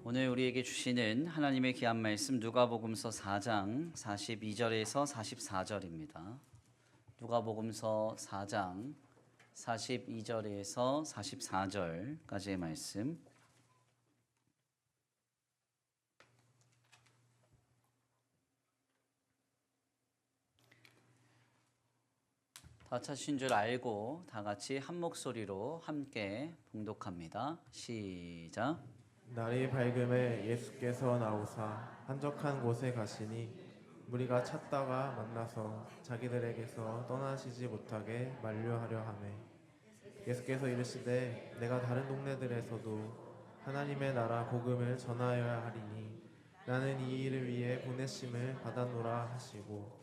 오늘 우리에게 주시는 하나님의 귀한 말씀 누가복음서 4장 42절에서 44절입니다. 누가복음서 4장 42절에서 44절까지의 말씀. 다 찾으신 줄 알고 다 같이 한 목소리로 함께 봉독합니다. 시작. 날이 밝음에 예수께서 나오사 한적한 곳에 가시니 무리가 찾다가 만나서 자기들에게서 떠나시지 못하게 만류하려 하매 예수께서 이르시되 내가 다른 동네들에서도 하나님의 나라 복음을 전하여야 하리니 나는 이 일을 위해 보내심을 받았노라 하시고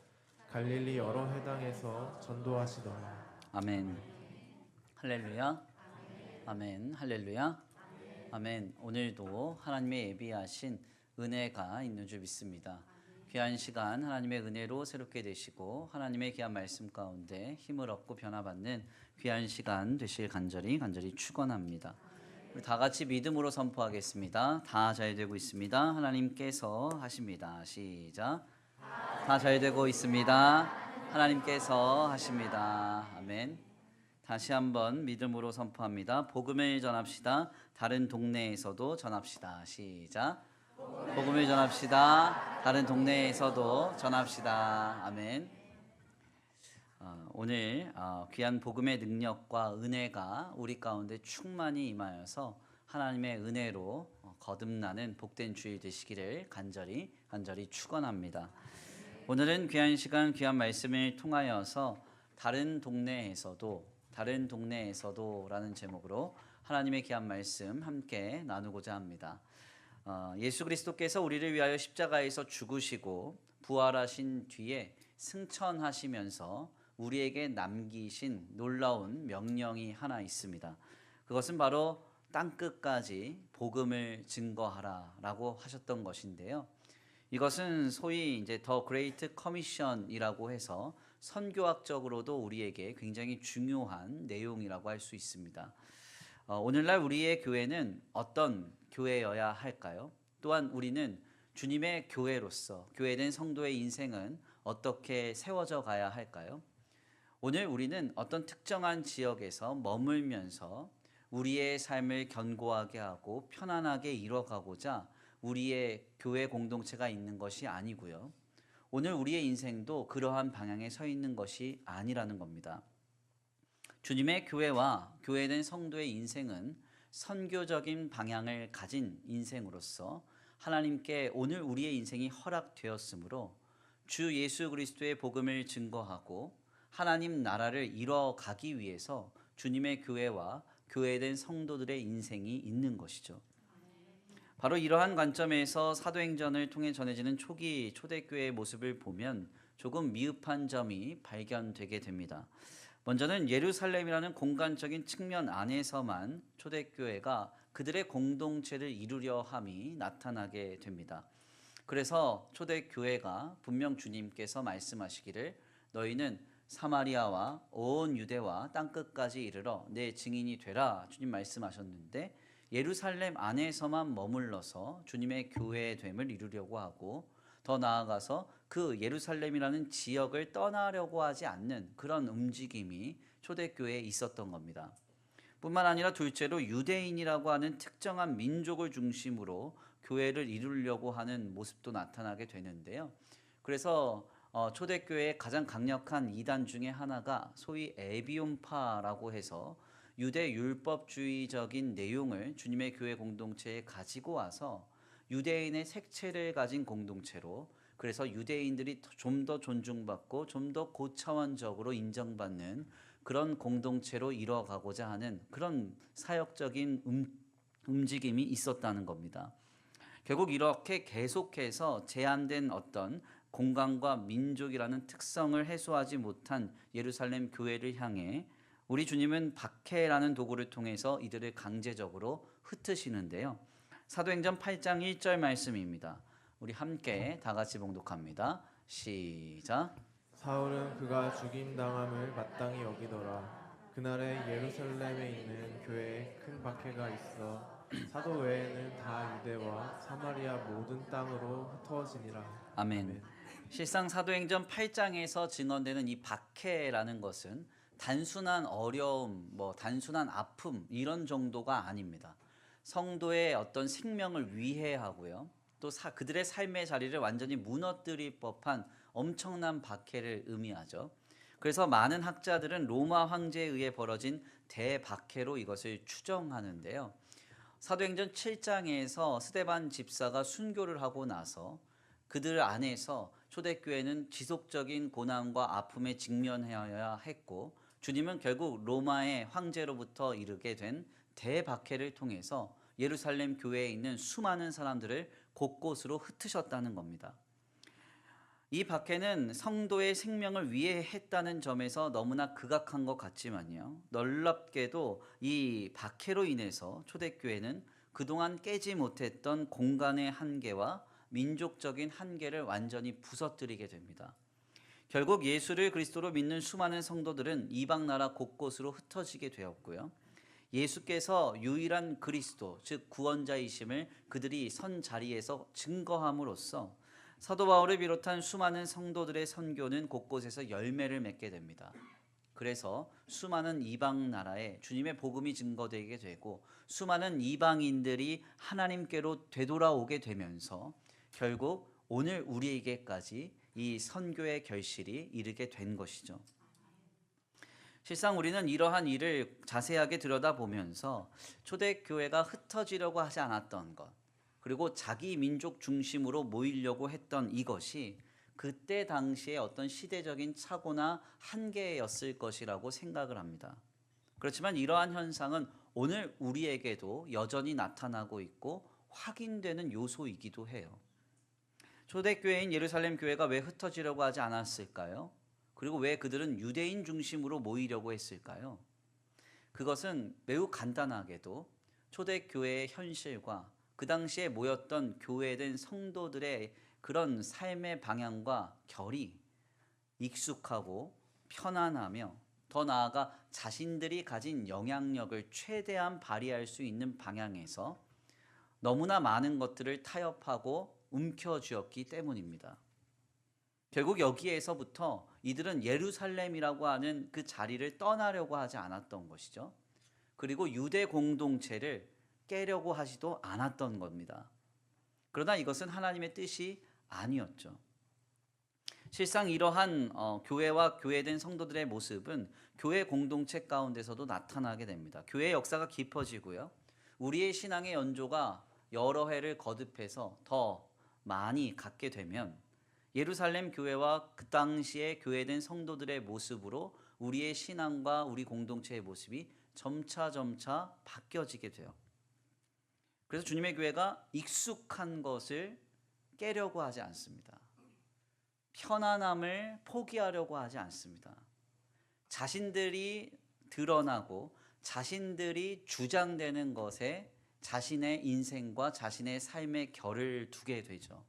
갈릴리 여러 회당에서 전도하시더라. 아멘. 할렐루야. 아멘. 할렐루야. 아멘. 오늘도 하나님의 예비하신 은혜가 있는 줄 믿습니다. 귀한 시간 하나님의 은혜로 새롭게 되시고 하나님의 귀한 말씀 가운데 힘을 얻고 변화받는 귀한 시간 되실 간절히 축원합니다. 우리 다 같이 믿음으로 선포하겠습니다. 다 잘 되고 있습니다. 하나님께서 하십니다. 시작. 다 잘 되고 있습니다. 하나님께서 하십니다. 아멘. 다시 한번 믿음으로 선포합니다. 복음을 전합시다. 다른 동네에서도 전합시다. 시작. 복음을 전합시다. 다른 동네에서도 전합시다. 아멘. 오늘 귀한 복음의 능력과 은혜가 우리 가운데 충만히 임하여서 하나님의 은혜로 거듭나는 복된 주일 되시기를 간절히 축원합니다. 오늘은 귀한 시간 귀한 말씀을 통하여서 다른 동네에서도 라는 제목으로 하나님의 귀한 말씀 함께 나누고자 합니다. 예수 그리스도께서 우리를 위하여 십자가에서 죽으시고 부활하신 뒤에 승천하시면서 우리에게 남기신 놀라운 명령이 하나 있습니다. 그것은 바로 땅끝까지 복음을 증거하라라고 하셨던 것인데요. 이것은 소위 이제 더 그레이트 커미션이라고 해서 선교학적으로도 우리에게 굉장히 중요한 내용이라고 할 수 있습니다. 오늘날 우리의 교회는 어떤 교회여야 할까요? 또한 우리는 주님의 교회로서 교회된 성도의 인생은 어떻게 세워져 가야 할까요? 오늘 우리는 어떤 특정한 지역에서 머물면서 우리의 삶을 견고하게 하고 편안하게 이뤄가고자 우리의 교회 공동체가 있는 것이 아니고요. 오늘 우리의 인생도 그러한 방향에 서 있는 것이 아니라는 겁니다. 주님의 교회와 교회된 성도의 인생은 선교적인 방향을 가진 인생으로서 하나님께 오늘 우리의 인생이 허락되었으므로 주 예수 그리스도의 복음을 증거하고 하나님 나라를 이뤄가기 위해서 주님의 교회와 교회된 성도들의 인생이 있는 것이죠. 바로 이러한 관점에서 사도행전을 통해 전해지는 초기 초대교회의 모습을 보면 조금 미흡한 점이 발견되게 됩니다. 먼저는 예루살렘이라는 공간적인 측면 안에서만 초대교회가 그들의 공동체를 이루려 함이 나타나게 됩니다. 그래서 초대교회가 분명 주님께서 말씀하시기를 너희는 사마리아와 온 유대와 땅끝까지 이르러 내 증인이 되라 주님 말씀하셨는데 예루살렘 안에서만 머물러서 주님의 교회됨을 이루려고 하고 더 나아가서 그 예루살렘이라는 지역을 떠나려고 하지 않는 그런 움직임이 초대교회에 있었던 겁니다. 뿐만 아니라 둘째로 유대인이라고 하는 특정한 민족을 중심으로 교회를 이루려고 하는 모습도 나타나게 되는데요. 그래서 초대교회의 가장 강력한 이단 중에 하나가 소위 에비온파라고 해서 유대 율법주의적인 내용을 주님의 교회 공동체에 가지고 와서 유대인의 색채를 가진 공동체로 그래서 유대인들이 좀 더 존중받고 좀 더 고차원적으로 인정받는 그런 공동체로 이뤄가고자 하는 그런 사역적인 움직임이 있었다는 겁니다. 결국 이렇게 계속해서 제한된 어떤 공간과 민족이라는 특성을 해소하지 못한 예루살렘 교회를 향해 우리 주님은 박해라는 도구를 통해서 이들을 강제적으로 흩으시는데요. 사도행전 8장 1절 말씀입니다. 우리 함께 다 같이 봉독합니다. 시작. 사울은 그가 죽임당함을 마땅히 여기더라. 그날에 예루살렘에 있는 교회에 큰 박해가 있어 사도 외에는 다 유대와 사마리아 모든 땅으로 흩어지니라. 아멘. 실상 사도행전 8장에서 증언되는 이 박해라는 것은 단순한 어려움, 단순한 아픔 이런 정도가 아닙니다. 성도의 어떤 생명을 위해하고요. 또 그들의 삶의 자리를 완전히 무너뜨릴 법한 엄청난 박해를 의미하죠. 그래서 많은 학자들은 로마 황제에 의해 벌어진 대박해로 이것을 추정하는데요. 사도행전 7장에서 스데반 집사가 순교를 하고 나서 그들 안에서 초대교회는 지속적인 고난과 아픔에 직면해야 했고, 주님은 결국 로마의 황제로부터 이르게 된 대박해를 통해서 예루살렘 교회에 있는 수많은 사람들을 곳곳으로 흩으셨다는 겁니다. 이 박해는 성도의 생명을 위해 했다는 점에서 너무나 극악한 것 같지만요. 놀랍게도 이 박해로 인해서 초대교회는 그동안 깨지 못했던 공간의 한계와 민족적인 한계를 완전히 부서뜨리게 됩니다. 결국 예수를 그리스도로 믿는 수많은 성도들은 이방 나라 곳곳으로 흩어지게 되었고요. 예수께서 유일한 그리스도, 즉 구원자이심을 그들이 선 자리에서 증거함으로써 사도 바울을 비롯한 수많은 성도들의 선교는 곳곳에서 열매를 맺게 됩니다. 그래서 수많은 이방 나라에 주님의 복음이 증거되게 되고 수많은 이방인들이 하나님께로 되돌아오게 되면서 결국 오늘 우리에게까지 이 선교의 결실이 이르게 된 것이죠. 실상 우리는 이러한 일을 자세하게 들여다보면서 초대교회가 흩어지려고 하지 않았던 것, 그리고 자기 민족 중심으로 모이려고 했던 이것이 그때 당시에 어떤 시대적인 착오나 한계였을 것이라고 생각을 합니다. 그렇지만 이러한 현상은 오늘 우리에게도 여전히 나타나고 있고 확인되는 요소이기도 해요. 초대교회인 예루살렘 교회가 왜 흩어지려고 하지 않았을까요? 그리고 왜 그들은 유대인 중심으로 모이려고 했을까요? 그것은 매우 간단하게도 초대교회의 현실과 그 당시에 모였던 교회된 성도들의 그런 삶의 방향과 결이 익숙하고 편안하며 더 나아가 자신들이 가진 영향력을 최대한 발휘할 수 있는 방향에서 너무나 많은 것들을 타협하고 움켜쥐었기 때문입니다. 결국 여기에서부터 이들은 예루살렘이라고 하는 그 자리를 떠나려고 하지 않았던 것이죠. 그리고 유대 공동체를 깨려고 하지도 않았던 겁니다. 그러나 이것은 하나님의 뜻이 아니었죠. 실상 이러한 교회와 교회된 성도들의 모습은 교회 공동체 가운데서도 나타나게 됩니다. 교회의 역사가 깊어지고요. 우리의 신앙의 연조가 여러 해를 거듭해서 더 많이 갖게 되면 예루살렘 교회와 그 당시에 교회된 성도들의 모습으로 우리의 신앙과 우리 공동체의 모습이 점차 바뀌어지게 돼요. 그래서 주님의 교회가 익숙한 것을 깨려고 하지 않습니다. 편안함을 포기하려고 하지 않습니다. 자신들이 드러나고 자신들이 주장되는 것에 자신의 인생과 자신의 삶의 결을 두게 되죠.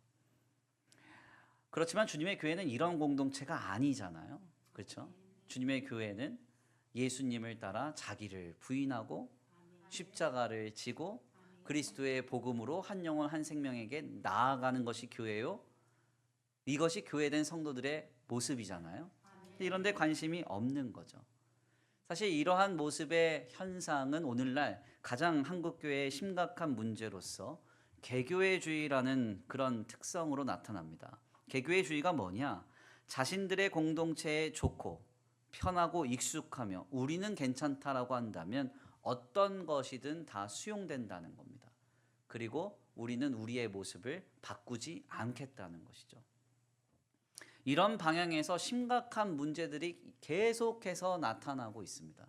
그렇지만 주님의 교회는 이런 공동체가 아니잖아요. 그렇죠? 주님의 교회는 예수님을 따라 자기를 부인하고 십자가를 지고 그리스도의 복음으로 한 영혼 한 생명에게 나아가는 것이 교회요. 이것이 교회된 성도들의 모습이잖아요. 이런데 관심이 없는 거죠. 사실 이러한 모습의 현상은 오늘날 가장 한국교회의 심각한 문제로서 개교회주의라는 그런 특성으로 나타납니다. 개교회주의가 뭐냐? 자신들의 공동체에 좋고 편하고 익숙하며 우리는 괜찮다라고 한다면 어떤 것이든 다 수용된다는 겁니다. 그리고 우리는 우리의 모습을 바꾸지 않겠다는 것이죠. 이런 방향에서 심각한 문제들이 계속해서 나타나고 있습니다.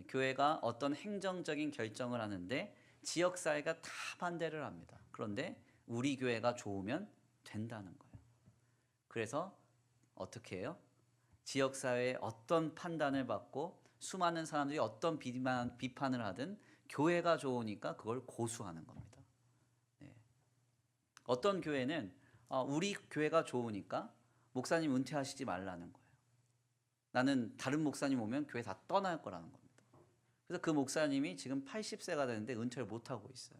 교회가 어떤 행정적인 결정을 하는데 지역사회가 다 반대를 합니다. 그런데 우리 교회가 좋으면 된다는 거예요. 그래서 어떻게 해요? 지역사회에 어떤 판단을 받고 수많은 사람들이 어떤 비판을 하든 교회가 좋으니까 그걸 고수하는 겁니다. 어떤 교회는 우리 교회가 좋으니까 목사님 은퇴하시지 말라는 거예요. 나는 다른 목사님 오면 교회 다 떠날 거라는 겁니다. 그래서 그 목사님이 지금 80세가 되는데 은퇴를 못하고 있어요.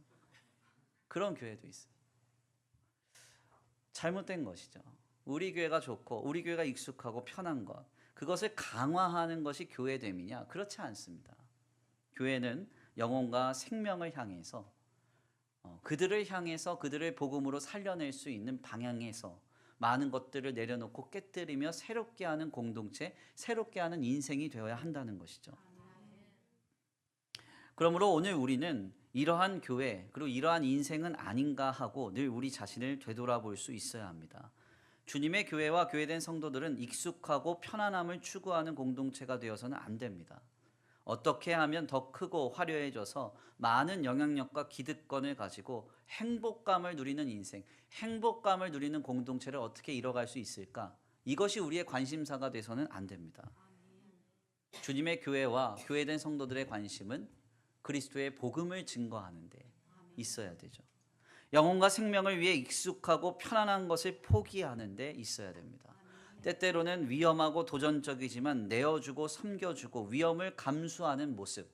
그런 교회도 있어요. 잘못된 것이죠. 우리 교회가 좋고 우리 교회가 익숙하고 편한 것, 그것을 강화하는 것이 교회됨이냐? 그렇지 않습니다. 교회는 영혼과 생명을 향해서 그들을 향해서 그들을 복음으로 살려낼 수 있는 방향에서 많은 것들을 내려놓고 깨뜨리며 새롭게 하는 공동체, 새롭게 하는 인생이 되어야 한다는 것이죠. 그러므로 오늘 우리는 이러한 교회 그리고 이러한 인생은 아닌가 하고 늘 우리 자신을 되돌아볼 수 있어야 합니다. 주님의 교회와 교회된 성도들은 익숙하고 편안함을 추구하는 공동체가 되어서는 안 됩니다. 어떻게 하면 더 크고 화려해져서 많은 영향력과 기득권을 가지고 행복감을 누리는 인생, 행복감을 누리는 공동체를 어떻게 이뤄갈 수 있을까? 이것이 우리의 관심사가 돼서는 안 됩니다. 주님의 교회와 교회된 성도들의 관심은 그리스도의 복음을 증거하는 데 있어야 되죠. 영혼과 생명을 위해 익숙하고 편안한 것을 포기하는 데 있어야 됩니다. 때때로는 위험하고 도전적이지만 내어주고 섬겨주고 위험을 감수하는 모습,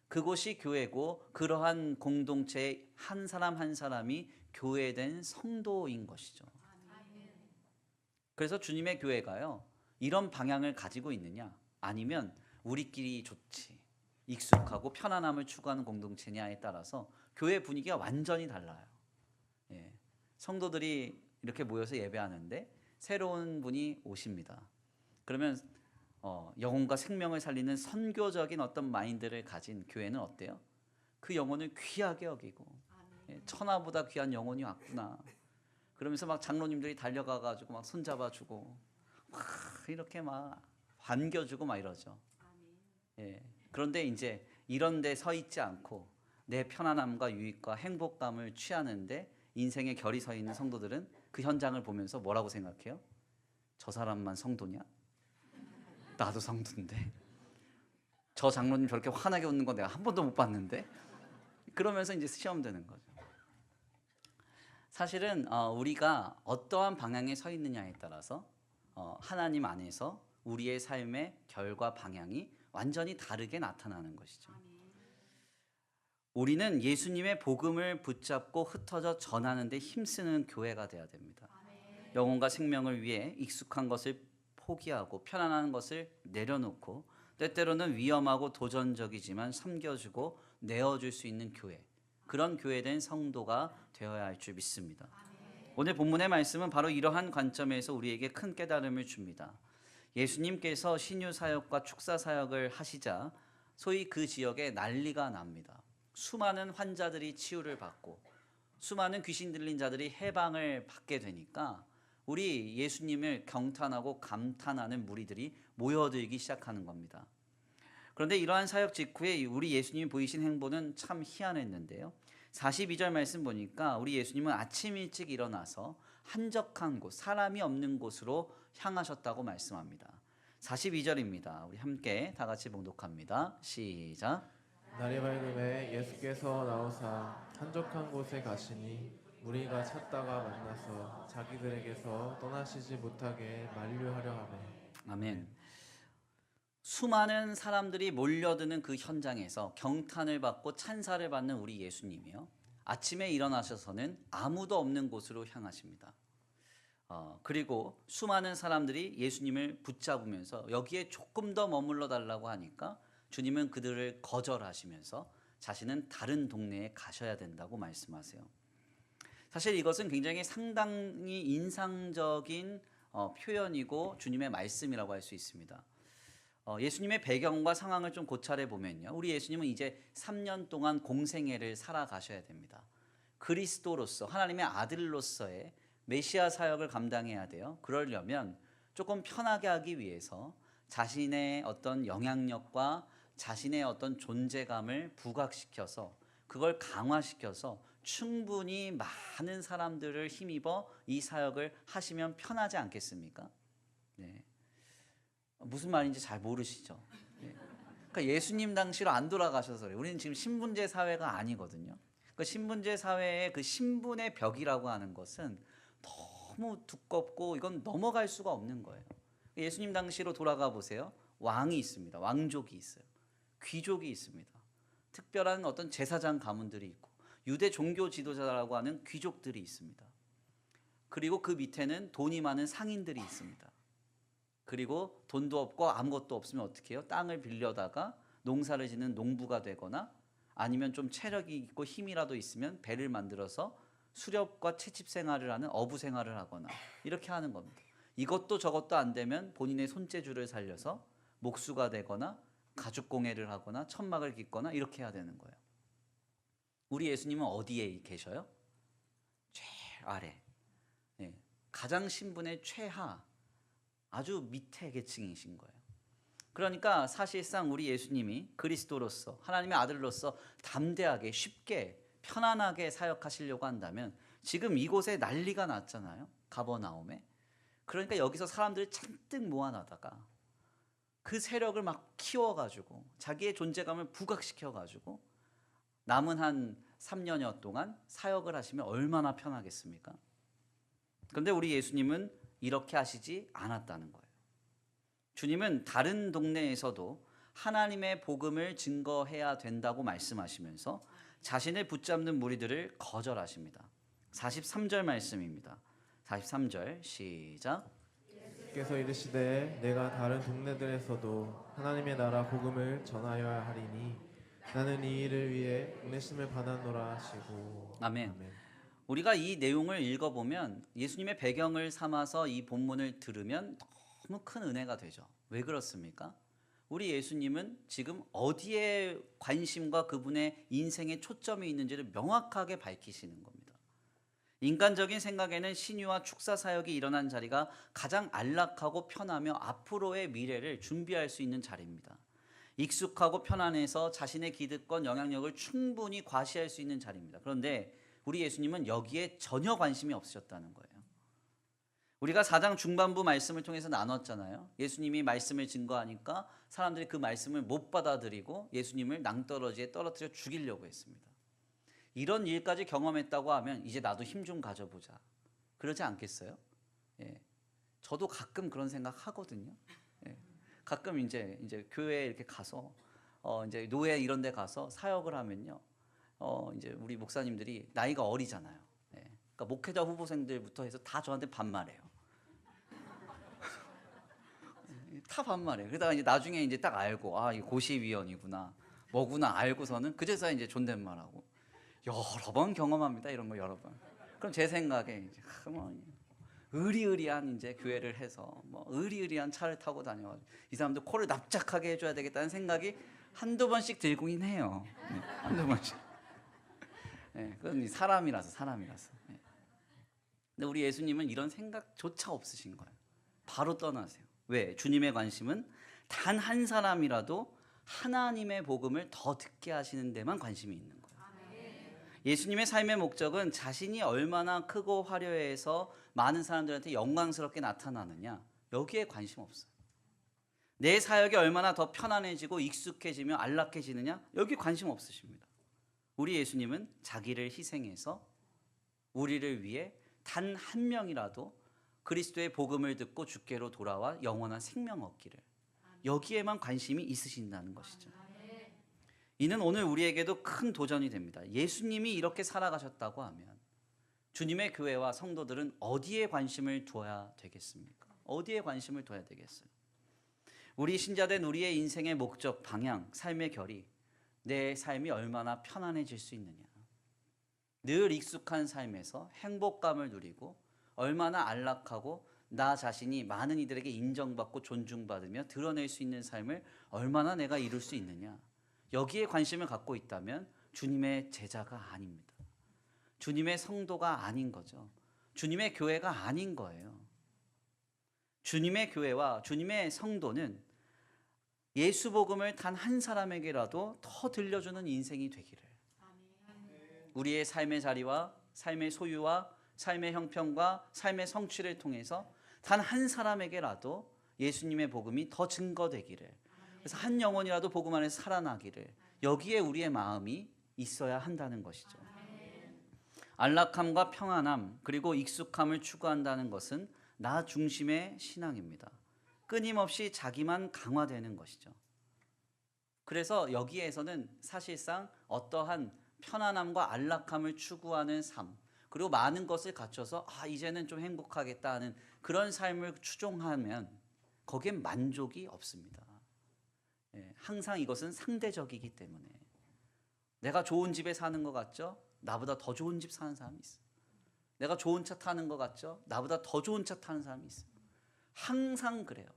그곳이 교회고 그러한 공동체의 한 사람 한 사람이 교회된 성도인 것이죠. 그래서 주님의 교회가요, 이런 방향을 가지고 있느냐, 아니면 우리끼리 좋지, 익숙하고 편안함을 추구하는 공동체냐에 따라서 교회 분위기가 완전히 달라요. 예, 성도들이 이렇게 모여서 예배하는데 새로운 분이 오십니다. 그러면 영혼과 생명을 살리는 선교적인 어떤 마인드를 가진 교회는 어때요? 그 영혼을 귀하게 여기고, 예, 천하보다 귀한 영혼이 왔구나. 그러면서 막 장로님들이 달려가가지고 막 손잡아주고, 막 이렇게 막 반겨주고 막 이러죠. 예, 그런데 이제 이런 데 서 있지 않고 내 편안함과 유익과 행복감을 취하는데 인생의 결이 서 있는 성도들은 그 현장을 보면서 뭐라고 생각해요? 저 사람만 성도냐? 나도 성도인데. 저 장로님 저렇게 환하게 웃는 거 내가 한 번도 못 봤는데. 그러면서 이제 시험 드는 거죠. 사실은 우리가 어떠한 방향에 서 있느냐에 따라서 하나님 안에서 우리의 삶의 결과 방향이 완전히 다르게 나타나는 것이죠. 우리는 예수님의 복음을 붙잡고 흩어져 전하는 데 힘쓰는 교회가 되어야 됩니다. 영혼과 생명을 위해 익숙한 것을 포기하고 편안한 것을 내려놓고 때때로는 위험하고 도전적이지만 섬겨주고 내어줄 수 있는 교회, 그런 교회된 성도가 되어야 할 줄 믿습니다. 오늘 본문의 말씀은 바로 이러한 관점에서 우리에게 큰 깨달음을 줍니다. 예수님께서 신유 사역과 축사 사역을 하시자 소위 그 지역에 난리가 납니다. 수많은 환자들이 치유를 받고 수많은 귀신 들린 자들이 해방을 받게 되니까 우리 예수님을 경탄하고 감탄하는 무리들이 모여들기 시작하는 겁니다. 그런데 이러한 사역 직후에 우리 예수님이 보이신 행보는 참 희한했는데요. 42절 말씀 보니까 우리 예수님은 아침 일찍 일어나서 한적한 곳, 사람이 없는 곳으로 향하셨다고 말씀합니다. 42절입니다. 우리 함께 다 같이 봉독합니다. 시작. 날이 밝음에 예수께서 나오사 한적한 곳에 가시니 무리가 찾다가 만나서 자기들에게서 떠나시지 못하게 만류하려 하매. 아멘. 수많은 사람들이 몰려드는 그 현장에서 경탄을 받고 찬사를 받는 우리 예수님이요, 아침에 일어나셔서는 아무도 없는 곳으로 향하십니다. 그리고 수많은 사람들이 예수님을 붙잡으면서 여기에 조금 더 머물러 달라고 하니까 주님은 그들을 거절하시면서 자신은 다른 동네에 가셔야 된다고 말씀하세요. 사실 이것은 굉장히 상당히 인상적인 표현이고 주님의 말씀이라고 할 수 있습니다. 예수님의 배경과 상황을 좀 고찰해 보면요, 우리 예수님은 이제 3년 동안 공생애를 살아가셔야 됩니다. 그리스도로서, 하나님의 아들로서의 메시아 사역을 감당해야 돼요. 그러려면 조금 편하게 하기 위해서 자신의 어떤 영향력과 자신의 어떤 존재감을 부각시켜서 그걸 강화시켜서 충분히 많은 사람들을 힘입어 이 사역을 하시면 편하지 않겠습니까? 네. 무슨 말인지 잘 모르시죠? 네. 그러니까 예수님 당시로 안 돌아가셔서 그래요. 우리는 지금 신분제 사회가 아니거든요. 그 신분제 사회의 그 신분의 벽이라고 하는 것은 너무 두껍고 이건 넘어갈 수가 없는 거예요. 예수님 당시로 돌아가 보세요. 왕이 있습니다. 왕족이 있어요. 귀족이 있습니다. 특별한 어떤 제사장 가문들이 있고 유대 종교 지도자라고 하는 귀족들이 있습니다. 그리고 그 밑에는 돈이 많은 상인들이 있습니다. 그리고 돈도 없고 아무것도 없으면 어떻게 해요? 땅을 빌려다가 농사를 짓는 농부가 되거나 아니면 좀 체력이 있고 힘이라도 있으면 배를 만들어서 수렵과 채집 생활을 하는 어부 생활을 하거나 이렇게 하는 겁니다. 이것도 저것도 안 되면 본인의 손재주를 살려서 목수가 되거나 가죽공예를 하거나 천막을 깃거나 이렇게 해야 되는 거예요. 우리 예수님은 어디에 계셔요? 최아래, 네, 가장 신분의 최하, 아주 밑에 계층이신 거예요. 그러니까 사실상 우리 예수님이 그리스도로서 하나님의 아들로서 담대하게 쉽게 편안하게 사역하시려고 한다면 지금 이곳에 난리가 났잖아요. 가버나움에. 그러니까 여기서 사람들을 잔뜩 모아놔다가 그 세력을 막 키워가지고 자기의 존재감을 부각시켜가지고 남은 한 3년여 동안 사역을 하시면 얼마나 편하겠습니까? 그런데 우리 예수님은 이렇게 하시지 않았다는 거예요. 주님은 다른 동네에서도 하나님의 복음을 증거해야 된다고 말씀하시면서 자신을 붙잡는 무리들을 거절하십니다. 43절 말씀입니다. 43절 시작. 주께서 이르시되 내가 다른 동네들에서도 하나님의 나라 복음을 전하여야 하리니 나는 이 일을 위해 인내심을 받았노라 하시고. 아멘. 우리가 이 내용을 읽어보면 예수님의 배경을 삼아서 이 본문을 들으면 너무 큰 은혜가 되죠. 왜 그렇습니까? 우리 예수님은 지금 어디에 관심과 그분의 인생의 초점이 있는지를 명확하게 밝히시는 겁니다. 인간적인 생각에는 신유와 축사 사역이 일어난 자리가 가장 안락하고 편하며 앞으로의 미래를 준비할 수 있는 자리입니다. 익숙하고 편안해서 자신의 기득권, 영향력을 충분히 과시할 수 있는 자리입니다. 그런데 우리 예수님은 여기에 전혀 관심이 없으셨다는 거예요. 우리가 4장 중반부 말씀을 통해서 나눴잖아요. 예수님이 말씀을 증거하니까 사람들이 그 말씀을 못 받아들이고 예수님을 낭떠러지에 떨어뜨려 죽이려고 했습니다. 이런 일까지 경험했다고 하면 이제 나도 힘 좀 가져보자. 그러지 않겠어요? 예. 저도 가끔 그런 생각 하거든요. 예. 가끔 이제 교회에 이렇게 가서 이제 노예 이런 데 가서 사역을 하면요. 이제 우리 목사님들이 나이가 어리잖아요. 예. 그러니까 목회자 후보생들부터 해서 다 저한테 반말해요. 다 반말해요. 그러다가 이제 나중에 이제 딱 알고 아, 이 고시위원이구나. 뭐구나 알고서는 그제서야 이제 존댓말하고 여러 번 경험합니다. 이런 거 여러 번. 그럼 제 생각에 이제 뭐 의리의리한 이제 교회를 해서 뭐 의리의리한 차를 타고 다녀가지고 이 사람들 코를 납작하게 해줘야 되겠다는 생각이 한두 번씩 들고는 해요. 네, 한두 번씩. 네, 그건 사람이라서. 네. 근데 우리 예수님은 이런 생각조차 없으신 거예요. 바로 떠나세요. 왜? 주님의 관심은 단 한 사람이라도 하나님의 복음을 더 듣게 하시는 데만 관심이 있는 거예요. 예수님의 삶의 목적은 자신이 얼마나 크고 화려해서 많은 사람들한테 영광스럽게 나타나느냐, 여기에 관심 없어요. 내 사역이 얼마나 더 편안해지고 익숙해지며 안락해지느냐, 여기 관심 없으십니다. 우리 예수님은 자기를 희생해서 우리를 위해 단 한 명이라도 그리스도의 복음을 듣고 주께로 돌아와 영원한 생명 얻기를, 여기에만 관심이 있으신다는 것이죠. 이는 오늘 우리에게도 큰 도전이 됩니다. 예수님이 이렇게 살아가셨다고 하면 주님의 교회와 성도들은 어디에 관심을 둬야 되겠습니까? 어디에 관심을 둬야 되겠어요? 우리 신자된 우리의 인생의 목적, 방향, 삶의 결이 내 삶이 얼마나 편안해질 수 있느냐, 늘 익숙한 삶에서 행복감을 누리고 얼마나 안락하고 나 자신이 많은 이들에게 인정받고 존중받으며 드러낼 수 있는 삶을 얼마나 내가 이룰 수 있느냐, 여기에 관심을 갖고 있다면 주님의 제자가 아닙니다. 주님의 성도가 아닌 거죠. 주님의 교회가 아닌 거예요. 주님의 교회와 주님의 성도는 예수 복음을 단 한 사람에게라도 더 들려주는 인생이 되기를, 우리의 삶의 자리와 삶의 소유와 삶의 형편과 삶의 성취를 통해서 단 한 사람에게라도 예수님의 복음이 더 증거되기를, 그래서 한 영혼이라도 복음 안에서 살아나기를, 여기에 우리의 마음이 있어야 한다는 것이죠. 안락함과 평안함 그리고 익숙함을 추구한다는 것은 나 중심의 신앙입니다. 끊임없이 자기만 강화되는 것이죠. 그래서 여기에서는 사실상 어떠한 편안함과 안락함을 추구하는 삶, 그리고 많은 것을 갖춰서 이제는 좀 행복하겠다 하는 그런 삶을 추종하면 거기엔 만족이 없습니다. 항상 이것은 상대적이기 때문에 내가 좋은 집에 사는 것 같죠? 나보다 더 좋은 집 사는 사람이 있어. 내가 좋은 차 타는 것 같죠? 나보다 더 좋은 차 타는 사람이 있어. 항상 그래요.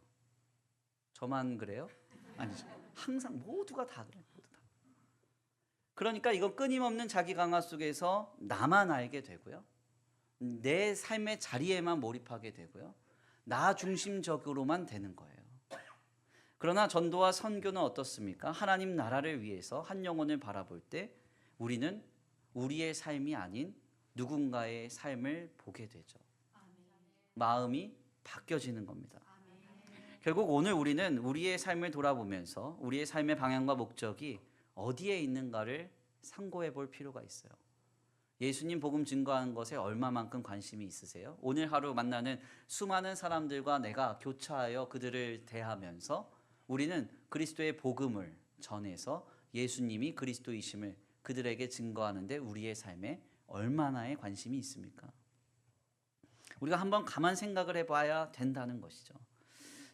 저만 그래요? 아니죠. 항상 모두가 다 그래요. 모두 다. 그러니까 이건 끊임없는 자기 강화 속에서 나만 알게 되고요. 내 삶의 자리에만 몰입하게 되고요. 나 중심적으로만 되는 거예요. 그러나 전도와 선교는 어떻습니까? 하나님 나라를 위해서 한 영혼을 바라볼 때 우리는 우리의 삶이 아닌 누군가의 삶을 보게 되죠. 마음이 바뀌어지는 겁니다. 결국 오늘 우리는 우리의 삶을 돌아보면서 우리의 삶의 방향과 목적이 어디에 있는가를 상고해 볼 필요가 있어요. 예수님 복음 증거하는 것에 얼마만큼 관심이 있으세요? 오늘 하루 만나는 수많은 사람들과 내가 교차하여 그들을 대하면서 우리는 그리스도의 복음을 전해서 예수님이 그리스도이심을 그들에게 증거하는데 우리의 삶에 얼마나의 관심이 있습니까? 우리가 한번 가만 생각을 해봐야 된다는 것이죠.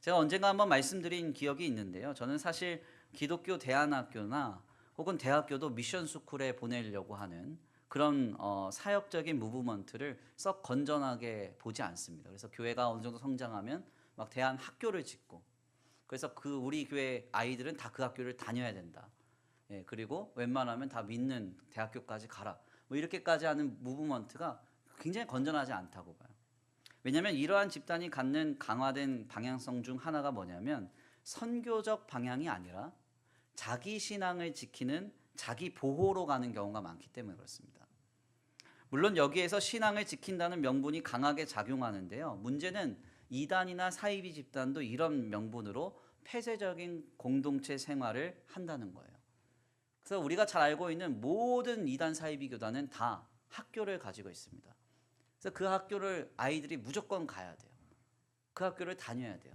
제가 언젠가 한번 말씀드린 기억이 있는데요. 저는 사실 기독교 대안학교나 혹은 대학교도 미션 스쿨에 보내려고 하는 그런 사역적인 무브먼트를 썩 건전하게 보지 않습니다. 그래서 교회가 어느 정도 성장하면 막 대안 학교를 짓고, 그래서 우리 교회 아이들은 다 그 학교를 다녀야 된다. 그리고 웬만하면 다 믿는 대학교까지 가라. 뭐 이렇게까지 하는 무브먼트가 굉장히 건전하지 않다고 봐요. 왜냐하면 이러한 집단이 갖는 강화된 방향성 중 하나가 뭐냐면 선교적 방향이 아니라 자기 신앙을 지키는 자기 보호로 가는 경우가 많기 때문에 그렇습니다. 물론 여기에서 신앙을 지킨다는 명분이 강하게 작용하는데요. 문제는 이단이나 사이비 집단도 이런 명분으로 폐쇄적인 공동체 생활을 한다는 거예요. 그래서 우리가 잘 알고 있는 모든 이단 사이비 교단은 다 학교를 가지고 있습니다. 그래서 그 학교를 아이들이 무조건 가야 돼요. 그 학교를 다녀야 돼요.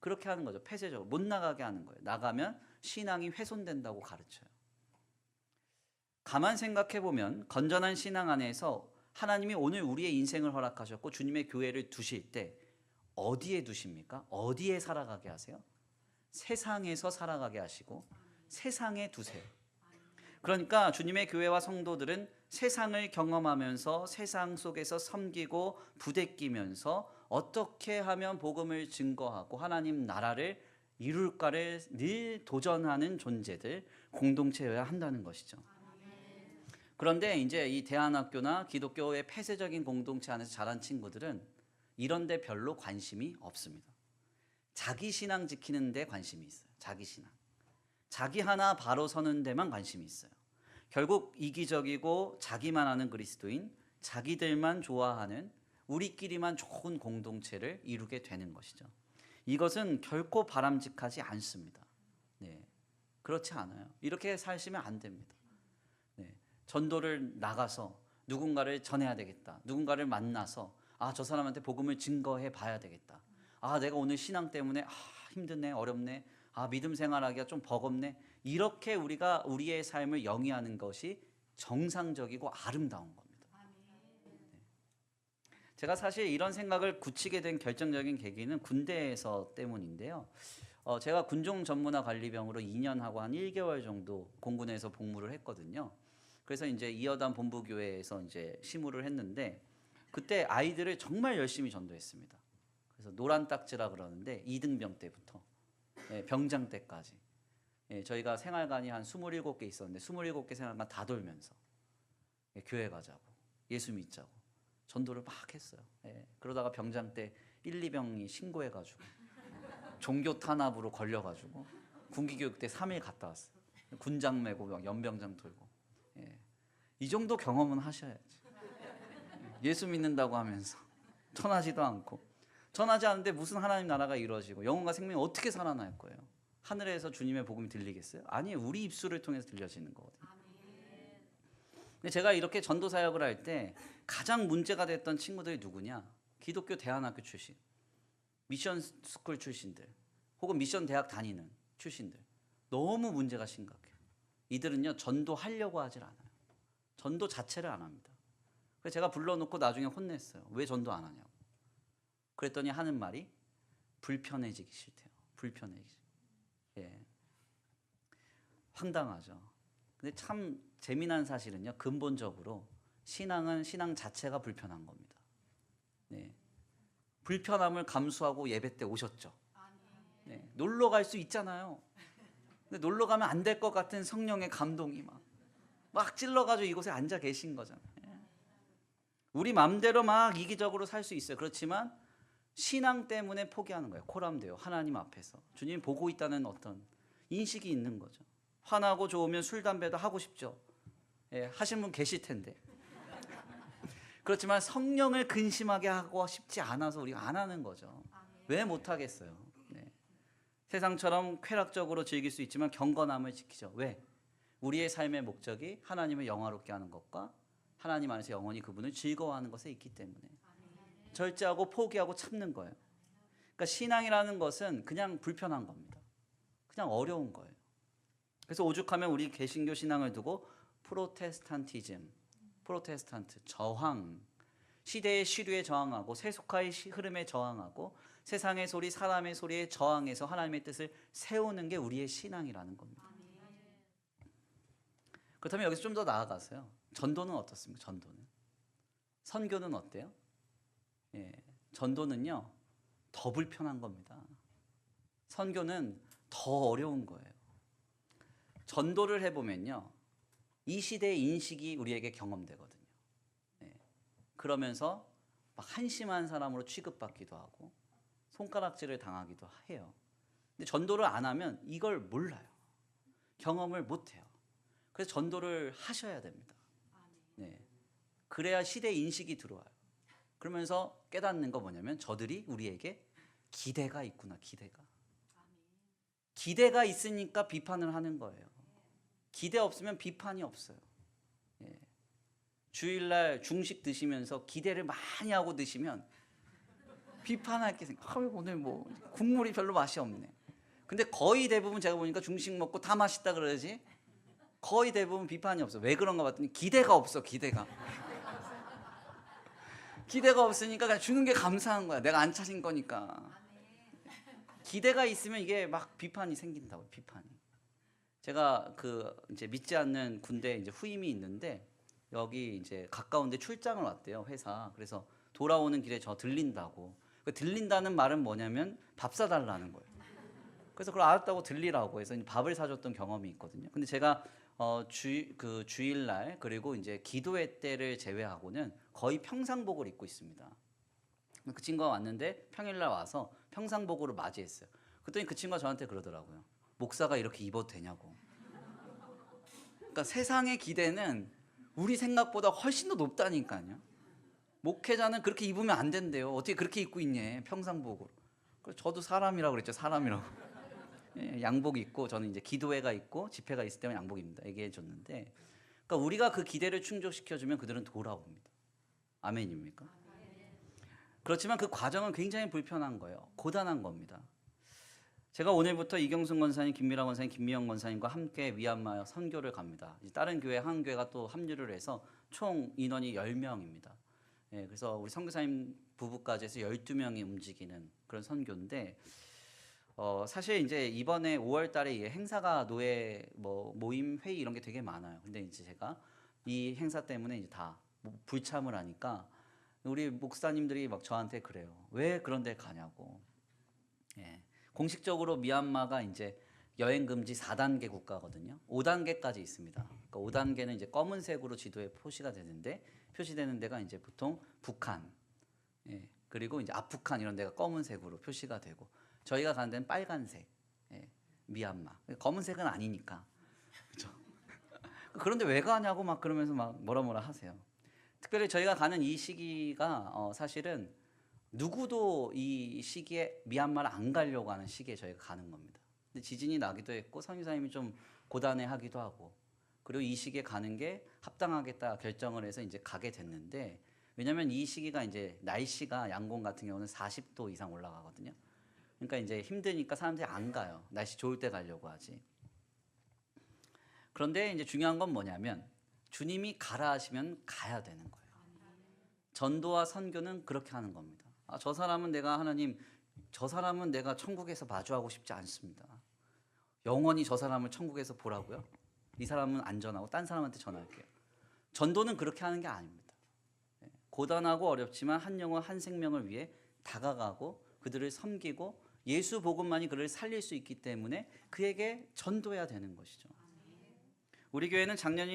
그렇게 하는 거죠. 폐쇄적으로 못 나가게 하는 거예요. 나가면 신앙이 훼손된다고 가르쳐요. 가만 생각해 보면 건전한 신앙 안에서 하나님이 오늘 우리의 인생을 허락하셨고 주님의 교회를 두실 때 어디에 두십니까? 어디에 살아가게 하세요? 세상에서 살아가게 하시고 세상에 두세요. 그러니까 주님의 교회와 성도들은 세상을 경험하면서 세상 속에서 섬기고 부대끼면서 어떻게 하면 복음을 증거하고 하나님 나라를 이룰까를 늘 도전하는 존재들, 공동체여야 한다는 것이죠. 그런데 이제 이 대안학교나 기독교의 폐쇄적인 공동체 안에서 자란 친구들은 이런 데 별로 관심이 없습니다. 자기 신앙 지키는 데 관심이 있어요. 자기 신앙. 자기 하나 바로 서는 데만 관심이 있어요. 결국 이기적이고 자기만 아는 그리스도인, 자기들만 좋아하는 우리끼리만 좋은 공동체를 이루게 되는 것이죠. 이것은 결코 바람직하지 않습니다. 그렇지 않아요. 이렇게 사시면 안 됩니다. 전도를 나가서 누군가를 전해야 되겠다. 누군가를 만나서 저 사람한테 복음을 증거해 봐야 되겠다. 내가 오늘 신앙 때문에 힘드네, 어렵네. 믿음 생활하기가 좀 버겁네. 이렇게 우리가 우리의 삶을 영위하는 것이 정상적이고 아름다운 겁니다. 제가 사실 이런 생각을 굳히게 된 결정적인 계기는 군대에서 때문인데요. 제가 군종 전문화 관리병으로 2년하고 한 1개월 정도 공군에서 복무를 했거든요. 그래서 이제 이여단 본부교회에서 이제 시무를 했는데 그때 아이들을 정말 열심히 전도했습니다. 그래서 노란 딱지라 그러는데 2등병 때부터 병장 때까지 저희가 생활관이 한 27개 있었는데 27개 생활관 다 돌면서 교회 가자고 예수 믿자고 전도를 막 했어요. 그러다가 병장 때 1, 2병이 신고해가지고 종교 탄압으로 걸려가지고 군기교육 때 3일 갔다 왔어요. 군장 메고 연병장 돌고 이 정도 경험은 하셔야지. 예수 믿는다고 하면서 천하지도 않고 전하지 않는데 무슨 하나님 나라가 이루어지고 영혼과 생명이 어떻게 살아날 거예요? 하늘에서 주님의 복음이 들리겠어요? 아니, 우리 입술을 통해서 들려지는 거거든요. 근데 제가 이렇게 전도 사역을 할 때 가장 문제가 됐던 친구들이 누구냐? 기독교 대안학교 출신, 미션 스쿨 출신들, 혹은 미션 대학 다니는 출신들. 너무 문제가 심각해요. 이들은요 전도하려고 하질 않아요. 전도 자체를 안 합니다. 그래서 제가 불러놓고 나중에 혼냈어요. 왜 전도 안 하냐고. 그랬더니 하는 말이 불편해지기 싫대요. 불편해지기. 예. 황당하죠. 근데 참 재미난 사실은요. 근본적으로 신앙은 신앙 자체가 불편한 겁니다. 네. 불편함을 감수하고 예배 때 오셨죠. 네. 놀러 갈 수 있잖아요. 근데 놀러 가면 안 될 것 같은 성령의 감동이 막 찔러가지고 이곳에 앉아 계신 거잖아요. 예. 우리 맘대로 막 이기적으로 살 수 있어요. 그렇지만 신앙 때문에 포기하는 거예요. 코람돼요. 하나님 앞에서 주님 보고 있다는 어떤 인식이 있는 거죠. 화나고 좋으면 술 담배도 하고 싶죠. 예, 하신 분 계실 텐데. 그렇지만 성령을 근심하게 하고 싶지 않아서 우리가 안 하는 거죠. 왜 못 하겠어요? 네. 세상처럼 쾌락적으로 즐길 수 있지만 경건함을 지키죠. 왜? 우리의 삶의 목적이 하나님을 영화롭게 하는 것과 하나님 안에서 영원히 그분을 즐거워하는 것에 있기 때문에 절제하고 포기하고 참는 거예요. 그러니까 신앙이라는 것은 그냥 불편한 겁니다. 그냥 어려운 거예요. 그래서 오죽하면 우리 개신교 신앙을 두고 프로테스탄티즘, 프로테스탄트, 저항, 시대의 시류에 저항하고 세속화의 흐름에 저항하고 세상의 소리, 사람의 소리에 저항해서 하나님의 뜻을 세우는 게 우리의 신앙이라는 겁니다. 그렇다면 여기서 좀 더 나아가서요. 전도는 어떻습니까? 전도는. 선교는 어때요? 예, 전도는요. 더 불편한 겁니다. 선교는 더 어려운 거예요. 전도를 해보면요. 이 시대의 인식이 우리에게 경험되거든요. 예, 그러면서 막 한심한 사람으로 취급받기도 하고 손가락질을 당하기도 해요. 근데 전도를 안 하면 이걸 몰라요. 경험을 못 해요. 그래서 전도를 하셔야 됩니다. 네. 그래야 시대 인식이 들어와요. 그러면서 깨닫는 거 뭐냐면 저들이 우리에게 기대가 있구나. 기대가 있으니까 비판을 하는 거예요. 기대 없으면 비판이 없어요. 예. 주일날 중식 드시면서 기대를 많이 하고 드시면 비판할 게 생겨. 오늘 뭐 국물이 별로 맛이 없네. 근데 거의 대부분 제가 보니까 중식 먹고 다 맛있다 그러지 거의 대부분 비판이 없어. 왜 그런가 봤더니 기대가 없어. 기대가 없으니까 그냥 주는 게 감사한 거야. 내가 안 차린 거니까. 기대가 있으면 이게 막 비판이 생긴다고. 비판이. 제가 그 이제 믿지 않는 군대 이제 후임이 있는데 여기 이제 가까운데 출장을 왔대요. 회사. 그래서 돌아오는 길에 저 들린다고. 그 들린다는 말은 뭐냐면 밥 사달라는 거예요. 그래서 그걸 알았다고 들리라고 해서 밥을 사줬던 경험이 있거든요. 근데 제가 주일날 그리고 이제 기도회 때를 제외하고는 거의 평상복을 입고 있습니다. 그 친구가 왔는데 평일날 와서 평상복으로 맞이했어요. 그랬더니 그 친구가 저한테 그러더라고요. 목사가 이렇게 입어도 되냐고. 그러니까 세상의 기대는 우리 생각보다 훨씬 더 높다니까요. 목회자는 그렇게 입으면 안 된대요. 어떻게 그렇게 입고 있냐, 평상복으로. 그래서 저도 사람이라고 그랬죠. 사람이라고. 예, 양복 입고 저는 이제 기도회가 있고 집회가 있을 때만 양복입니다. 얘기해 줬는데, 그러니까 우리가 그 기대를 충족시켜주면 그들은 돌아옵니다. 아멘입니까? 그렇지만 그 과정은 굉장히 불편한 거예요. 고단한 겁니다. 제가 오늘부터 이경순 권사님, 김미라 권사님, 김미영 권사님과 함께 미얀마 선교를 갑니다. 다른 교회 한 교회가 또 합류를 해서 총 인원이 10명입니다. 예, 그래서 우리 선교사님 부부까지 해서 12명이 움직이는 그런 선교인데, 사실 이제 이번에 5월 달에 이 행사가 노예 모임 회의 이런 게 되게 많아요. 근데 이제 제가 이 행사 때문에 이제 다 불참을 하니까 우리 목사님들이 막 저한테 그래요. 왜 그런 데 가냐고. 예. 공식적으로 미얀마가 이제 여행 금지 4단계 국가거든요. 5단계까지 있습니다. 그러니까 5단계는 이제 검은색으로 지도에 표시되는 데가 이제 보통 북한, 예. 그리고 이제 아프간 이런 데가 검은색으로 표시가 되고, 저희가 가는 데는 빨간색, 예. 미얀마. 검은색은 아니니까. 그렇죠? 그런데 왜 가냐고 막 그러면서 막 뭐라 하세요. 특별히 저희가 가는 이 시기가 사실은 누구도 이 시기에 미얀마를 안 가려고 하는 시기에 저희가 가는 겁니다. 근데 지진이 나기도 했고 선교사님이 좀 고단해하기도 하고, 그리고 이 시기에 가는 게 합당하겠다 결정을 해서 이제 가게 됐는데, 왜냐면 이 시기가 이제 날씨가 양곤 같은 경우는 40도 이상 올라가거든요. 그러니까 이제 힘드니까 사람들이 안 가요. 날씨 좋을 때 가려고 하지. 그런데 이제 중요한 건 뭐냐면 주님이 가라 하시면 가야 되는 거예요. 전도와 선교는 그렇게 하는 겁니다. 저 사람은 내가 하나님, 저 사람은 내가 천국에서 마주하고 싶지 않습니다. 영원히 저 사람을 천국에서 보라고요? 이 사람은 안전하고 딴 사람한테 전할게요. 전도는 그렇게 하는 게 아닙니다. 고단하고 어렵지만 한 영혼 한 생명을 위해 다가가고 그들을 섬기고 예수 복음만이 그를 살릴 수 있기 때문에 그에게 전도해야 되는 것이죠. 우리 교회는 작년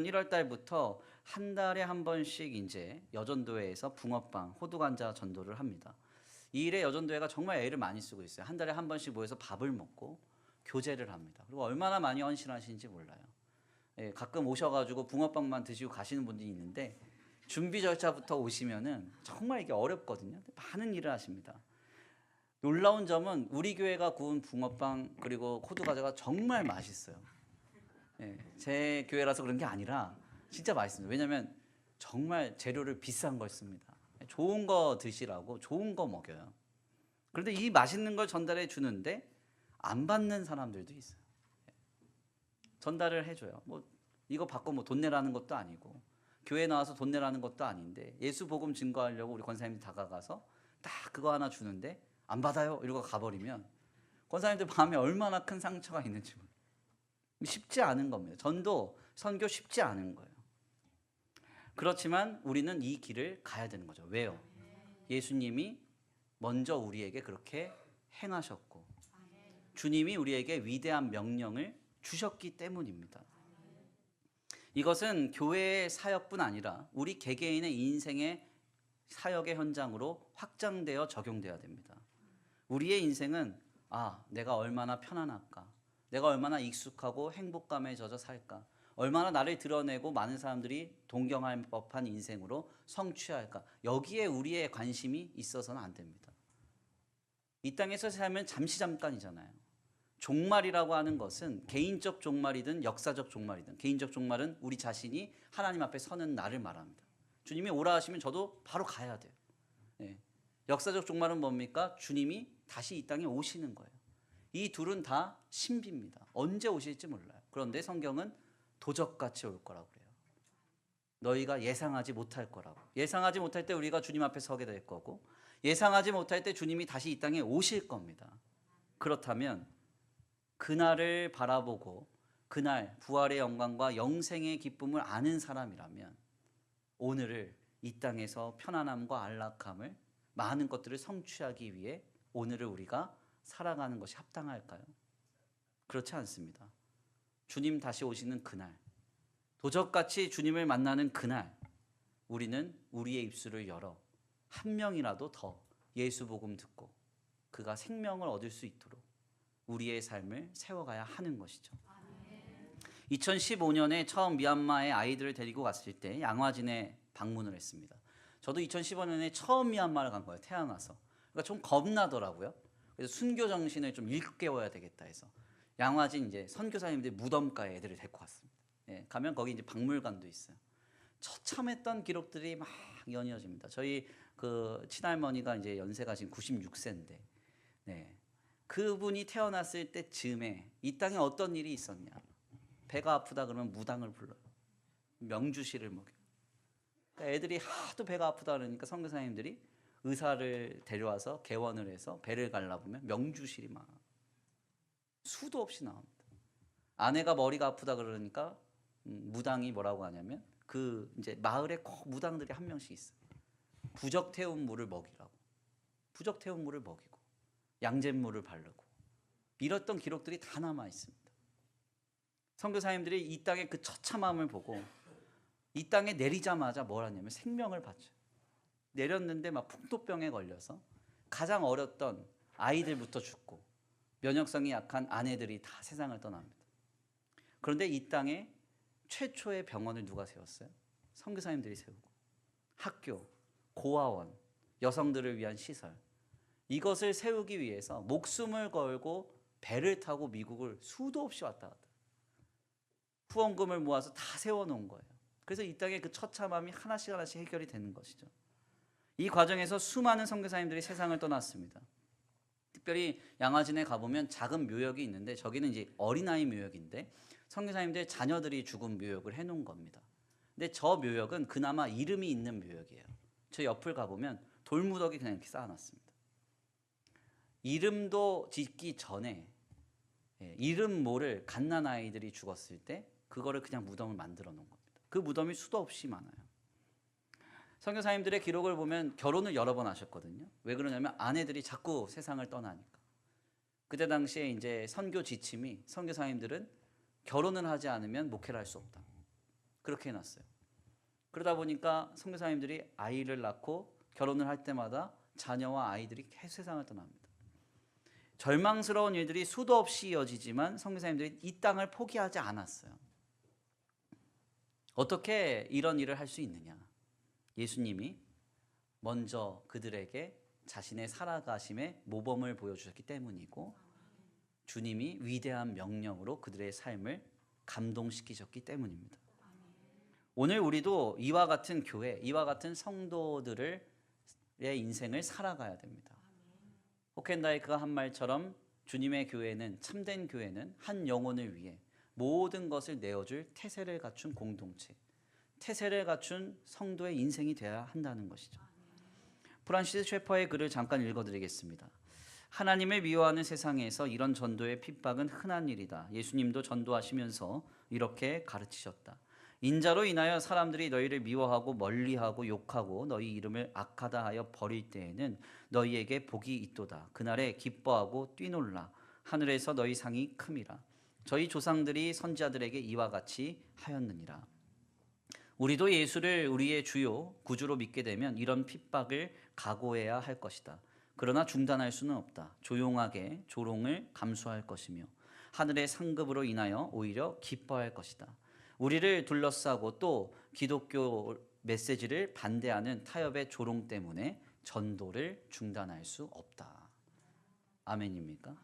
1월 달부터 한 달에 한 번씩 이제 여전도회에서 붕어빵, 호두관자 전도를 합니다. 이 일에 여전도회가 정말 애를 많이 쓰고 있어요. 한 달에 한 번씩 모여서 밥을 먹고 교제를 합니다. 그리고 얼마나 많이 헌신하시는지 몰라요. 가끔 오셔가지고 붕어빵만 드시고 가시는 분들이 있는데 준비 절차부터 오시면은 정말 이게 어렵거든요. 많은 일을 하십니다. 놀라운 점은 우리 교회가 구운 붕어빵 그리고 호두과자가 정말 맛있어요. 제 교회라서 그런 게 아니라 진짜 맛있습니다. 왜냐하면 정말 재료를 비싼 걸 씁니다. 좋은 거 드시라고 좋은 거 먹여요. 그런데 이 맛있는 걸 전달해 주는데 안 받는 사람들도 있어요. 전달을 해줘요. 뭐 이거 받고 뭐 돈 내라는 것도 아니고 교회 나와서 돈 내라는 것도 아닌데 예수 복음 증거하려고 우리 권사님들 다가가서 딱 그거 하나 주는데 안 받아요 이러고 가버리면 권사님들 마음에 얼마나 큰 상처가 있는지 몰라요. 쉽지 않은 겁니다. 전도, 선교 쉽지 않은 거예요. 그렇지만 우리는 이 길을 가야 되는 거죠. 왜요? 예수님이 먼저 우리에게 그렇게 행하셨고 주님이 우리에게 위대한 명령을 주셨기 때문입니다. 이것은 교회의 사역뿐 아니라 우리 개개인의 인생의 사역의 현장으로 확장되어 적용되어야 됩니다. 우리의 인생은 내가 얼마나 편안할까? 내가 얼마나 익숙하고 행복감에 젖어 살까? 얼마나 나를 드러내고 많은 사람들이 동경할 법한 인생으로 성취할까? 여기에 우리의 관심이 있어서는 안 됩니다. 이 땅에서 살면 잠깐이잖아요. 종말이라고 하는 것은 개인적 종말이든 역사적 종말이든 개인적 종말은 우리 자신이 하나님 앞에 서는 날을 말합니다. 주님이 오라 하시면 저도 바로 가야 돼요. 역사적 종말은 뭡니까? 주님이 다시 이 땅에 오시는 거예요. 이 둘은 다 신비입니다. 언제 오실지 몰라요. 그런데 성경은 도적같이 올 거라고 그래요. 너희가 예상하지 못할 거라고. 예상하지 못할 때 우리가 주님 앞에 서게 될 거고 예상하지 못할 때 주님이 다시 이 땅에 오실 겁니다. 그렇다면 그날을 바라보고 그날 부활의 영광과 영생의 기쁨을 아는 사람이라면 오늘을 이 땅에서 편안함과 안락함을 많은 것들을 성취하기 위해 오늘을 우리가 살아가는 것이 합당할까요? 그렇지 않습니다. 주님 다시 오시는 그날, 도적같이 주님을 만나는 그날, 우리는 우리의 입술을 열어 한 명이라도 더 예수 복음 듣고 그가 생명을 얻을 수 있도록 우리의 삶을 세워가야 하는 것이죠. 2015년에 처음 미얀마에 아이들을 데리고 갔을 때 양화진에 방문을 했습니다. 저도 2015년에 처음 미얀마를 간 거예요. 태어나서. 그러니까 좀 겁나더라고요. 그래서 순교 정신을 좀 일깨워야 되겠다 해서 양화진 이제 선교사님들 무덤가에 애들을 데리고 갔습니다. 가면 거기 이제 박물관도 있어요. 처참했던 기록들이 막 연이어집니다. 저희 그 친할머니가 이제 연세가 지금 96세인데, 그분이 태어났을 때 즈음에 이 땅에 어떤 일이 있었냐? 배가 아프다 그러면 무당을 불러요. 명주실을 먹여요. 그러니까 애들이 하도 배가 아프다 그러니까 선교사님들이 의사를 데려와서 개원을 해서 배를 갈라보면 명주실이 막 수도 없이 나옵니다. 아내가 머리가 아프다 그러니까 무당이 뭐라고 하냐면 그 이제 마을에 꼭 무당들이 한 명씩 있어요. 부적 태운 물을 먹이라고. 부적 태운 물을 먹이고 양잿물을 바르고 이랬던 기록들이 다 남아 있습니다. 선교사님들이 이 땅의 그 처참함을 보고 이 땅에 내리자마자 뭘 하냐면 생명을 바쳐요. 내렸는데 막 풍토병에 걸려서 가장 어렸던 아이들부터 죽고 면역성이 약한 아내들이 다 세상을 떠납니다. 그런데 이 땅에 최초의 병원을 누가 세웠어요? 선교사님들이 세우고 학교, 고아원, 여성들을 위한 시설 이것을 세우기 위해서 목숨을 걸고 배를 타고 미국을 수도 없이 왔다 갔다 후원금을 모아서 다 세워놓은 거예요. 그래서 이 땅의 그 처참함이 하나씩 하나씩 해결이 되는 것이죠. 이 과정에서 수많은 선교사님들이 세상을 떠났습니다. 특별히 양화진에 가보면 작은 묘역이 있는데 저기는 이제 어린아이 묘역인데 선교사님들 자녀들이 죽은 묘역을 해놓은 겁니다. 근데 저 묘역은 그나마 이름이 있는 묘역이에요. 저 옆을 가보면 돌무더기 그냥 이렇게 쌓아놨습니다. 이름도 짓기 전에 이름 모를 갓난아이들이 죽었을 때 그거를 그냥 무덤을 만들어 놓은 겁니다. 그 무덤이 수도 없이 많아요. 선교사님들의 기록을 보면 결혼을 여러 번 하셨거든요. 왜 그러냐면 아내들이 자꾸 세상을 떠나니까. 그때 당시에 이제 선교 지침이 선교사님들은 결혼을 하지 않으면 목회를 할 수 없다. 그렇게 해놨어요. 그러다 보니까 선교사님들이 아이를 낳고 결혼을 할 때마다 자녀와 아이들이 계속 세상을 떠납니다. 절망스러운 일들이 수도 없이 이어지지만 선교사님들이 이 땅을 포기하지 않았어요. 어떻게 이런 일을 할 수 있느냐? 예수님이 먼저 그들에게 자신의 살아가심의 모범을 보여주셨기 때문이고, 주님이 위대한 명령으로 그들의 삶을 감동시키셨기 때문입니다. 오늘 우리도 이와 같은 교회, 이와 같은 성도들의 인생을 살아가야 됩니다. 호켄다이크가 한 말처럼 주님의 교회는, 참된 교회는 한 영혼을 위해 모든 것을 내어줄 태세를 갖춘 공동체, 태세를 갖춘 성도의 인생이 되어야 한다는 것이죠. 프란시스 셰퍼의 글을 잠깐 읽어드리겠습니다. 하나님을 미워하는 세상에서 이런 전도의 핍박은 흔한 일이다. 예수님도 전도하시면서 이렇게 가르치셨다. 인자로 인하여 사람들이 너희를 미워하고 멀리하고 욕하고 너희 이름을 악하다 하여 버릴 때에는 너희에게 복이 있도다. 그날에 기뻐하고 뛰놀라. 하늘에서 너희 상이 큼이라. 저희 조상들이 선지자들에게 이와 같이 하였느니라. 우리도 예수를 우리의 주요 구주로 믿게 되면 이런 핍박을 각오해야 할 것이다. 그러나 중단할 수는 없다. 조용하게 조롱을 감수할 것이며 하늘의 상급으로 인하여 오히려 기뻐할 것이다. 우리를 둘러싸고 또 기독교 메시지를 반대하는 타협의 조롱 때문에 전도를 중단할 수 없다. 아멘입니까?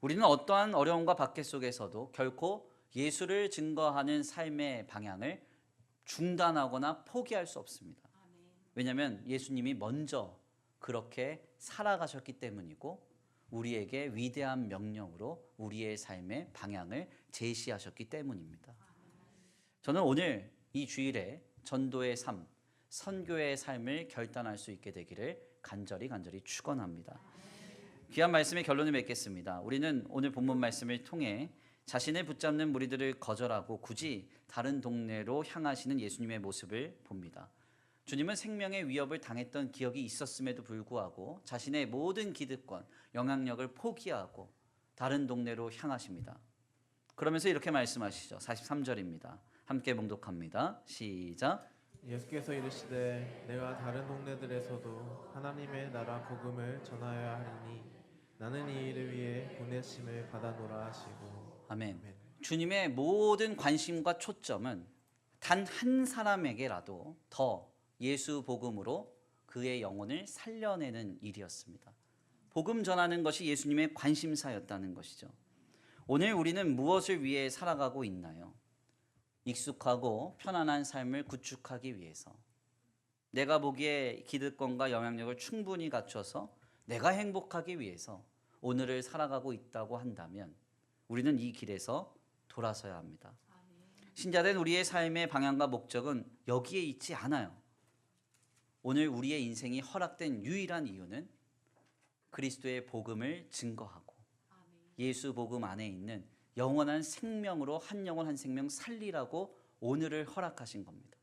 우리는 어떠한 어려움과 박해 속에서도 결코 예수를 증거하는 삶의 방향을 중단하거나 포기할 수 없습니다. 왜냐하면 예수님이 먼저 그렇게 살아가셨기 때문이고, 우리에게 위대한 명령으로 우리의 삶의 방향을 제시하셨기 때문입니다. 저는 오늘 이 주일에 전도의 삶, 선교의 삶을 결단할 수 있게 되기를 간절히 축원합니다. 귀한 말씀의 결론을 맺겠습니다. 우리는 오늘 본문 말씀을 통해 자신을 붙잡는 무리들을 거절하고 굳이 다른 동네로 향하시는 예수님의 모습을 봅니다. 주님은 생명의 위협을 당했던 기억이 있었음에도 불구하고 자신의 모든 기득권, 영향력을 포기하고 다른 동네로 향하십니다. 그러면서 이렇게 말씀하시죠. 43절입니다. 함께 봉독합니다. 시작. 예수께서 이르시되 내가 다른 동네들에서도 하나님의 나라 복음을 전하여야 하리니 나는 이 일을 위해 보내심을 받아노라 하시고. 아멘. 주님의 모든 관심과 초점은 단 한 사람에게라도 더 예수 복음으로 그의 영혼을 살려내는 일이었습니다. 복음 전하는 것이 예수님의 관심사였다는 것이죠. 오늘 우리는 무엇을 위해 살아가고 있나요? 익숙하고 편안한 삶을 구축하기 위해서, 내가 보기에 기득권과 영향력을 충분히 갖춰서 내가 행복하기 위해서 오늘을 살아가고 있다고 한다면 우리는 이 길에서 돌아서야 합니다. 신자된 우리의 삶의 방향과 목적은 여기에 있지 않아요. 오늘 우리의 인생이 허락된 유일한 이유는 그리스도의 복음을 증거하고 예수 복음 안에 있는 영원한 생명으로 한 영혼 한 생명 살리라고 오늘을 허락하신 겁니다.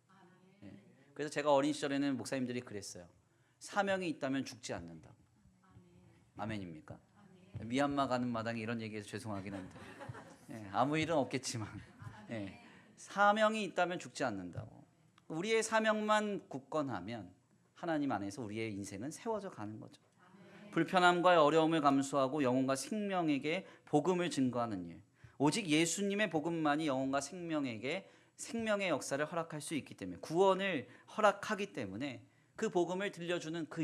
그래서 제가 어린 시절에는 목사님들이 그랬어요. 사명이 있다면 죽지 않는다. 아멘입니까? 미얀마 가는 마당에 이런 얘기해서 죄송하긴 한데 아무 일은 없겠지만 사명이 있다면 죽지 않는다고. 우리의 사명만 굳건하면 하나님 안에서 우리의 인생은 세워져 가는 거죠. 불편함과 어려움을 감수하고 영혼과 생명에게 복음을 증거하는 일, 오직 예수님의 복음만이 영혼과 생명에게 생명의 역사를 허락할 수 있기 때문에, 구원을 허락하기 때문에 그 복음을 들려주는 그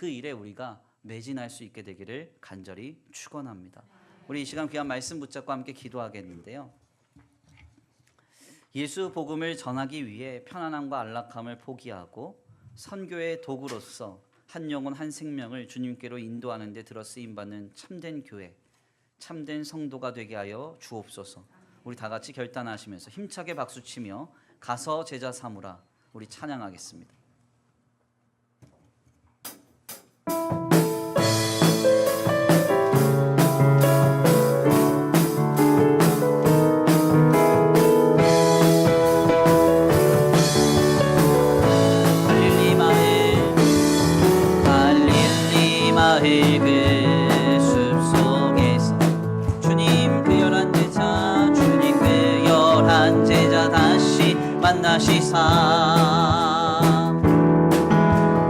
일에 우리가 매진할 수 있게 되기를 간절히 축원합니다. 우리 이 시간 귀한 말씀 붙잡고 함께 기도하겠는데요. 예수 복음을 전하기 위해 편안함과 안락함을 포기하고 선교의 도구로서 한 영혼 한 생명을 주님께로 인도하는 데 들어 쓰임 받는 참된 교회, 참된 성도가 되게 하여 주옵소서. 우리 다 같이 결단하시면서 힘차게 박수치며 가서 제자 삼으라 우리 찬양하겠습니다. 갈릴리 그 숲속에서 주님 그 열한 제자 주님 그 열한 제자 다시 만나시사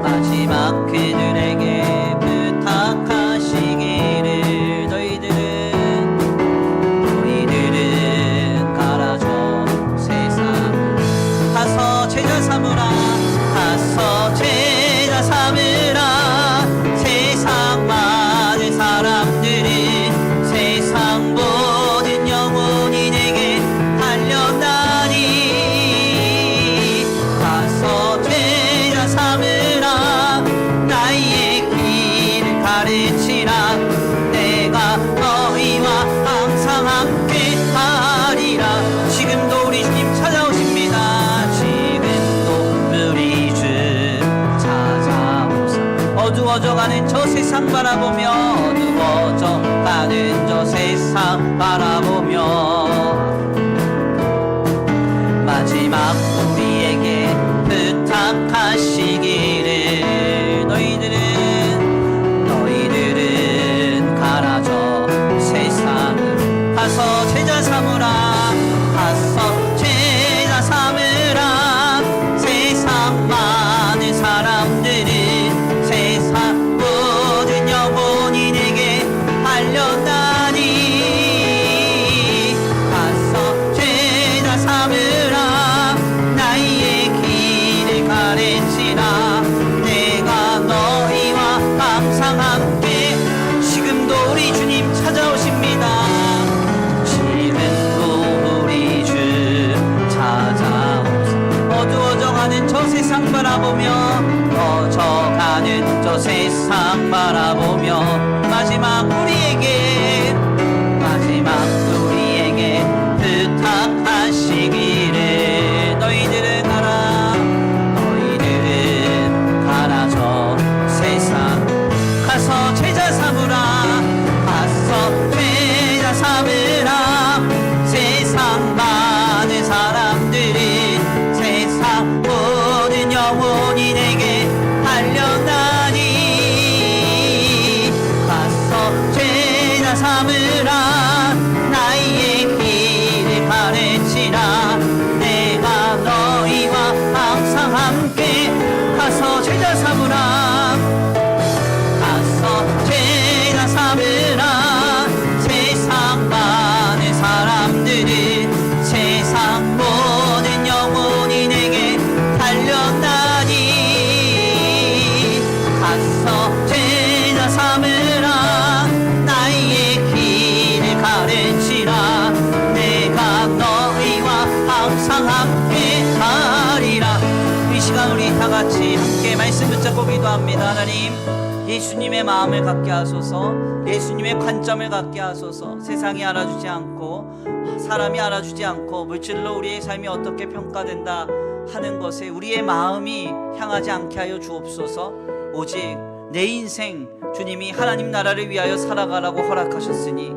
마지막 그들에게 부탁하시기를 너희들은 가라져 세상 가서 제자 삼으라 가서 제자 삼으라 세상 많은 사람들이 세상 모든 영혼이 내게 달려나니 가서 제자 삼으라 나의 길을 가르치라 내가 너희와 항상 함께 하리라. 지금도 우리 주님 찾아오십니다. 지금도 우리 주 찾아오사 어두워져가는 저 세상 바라보며 어두워져가는 저 세상 바라보며 마지막 우리에게 부탁하시기를 너희들은 가라져 세상 가서 제자 삼으라 가서 제자 삼으라 세상 많은 사람들이 세상 모든 영혼이 내게 달려나니 가서 제자 삼으라 나의 길을 가르치라 내가 너희와 항상 함께 지금도 우리 주님 찾아오십니다. 지금도 우리 주 찾아오사 어두워져가는 저 세상 바라보며 어져가는 저 세상 바라보며 마지막 우리에게 부탁하시기를 너희들은 가라져 세상 가서 제자 삼으라 가서 제자 삼으라 세상 많은 사람들이 세상 모든 영혼이 내게 달려나니 가서 제자 삼으라 나의 길을 가르치라 내가 너희와 항상 함께 가서 제자 삼으라 가서 제자 삼으라 세상 많은 사람들이 세상 모든 영혼이 내게 달려나니 가서 제자 삼으라 나의 길을 가르치라 내가 너희와 항상 함께 하리라. 이 시간 우리 다 같이 함께 말씀 붙잡고 기도합니다. 하나님 예수님의 마음을 갖게 하소서 예수님의 관점을 갖게 하소서 세상이 알아주지 않고 사람이 알아주지 않고 물질로 우리의 삶이 어떻게 평가된다 하는 것에 우리의 마음이 향하지 않게 하여 주옵소서. 오직 내 인생 주님이 하나님 나라를 위하여 살아가라고 허락하셨으니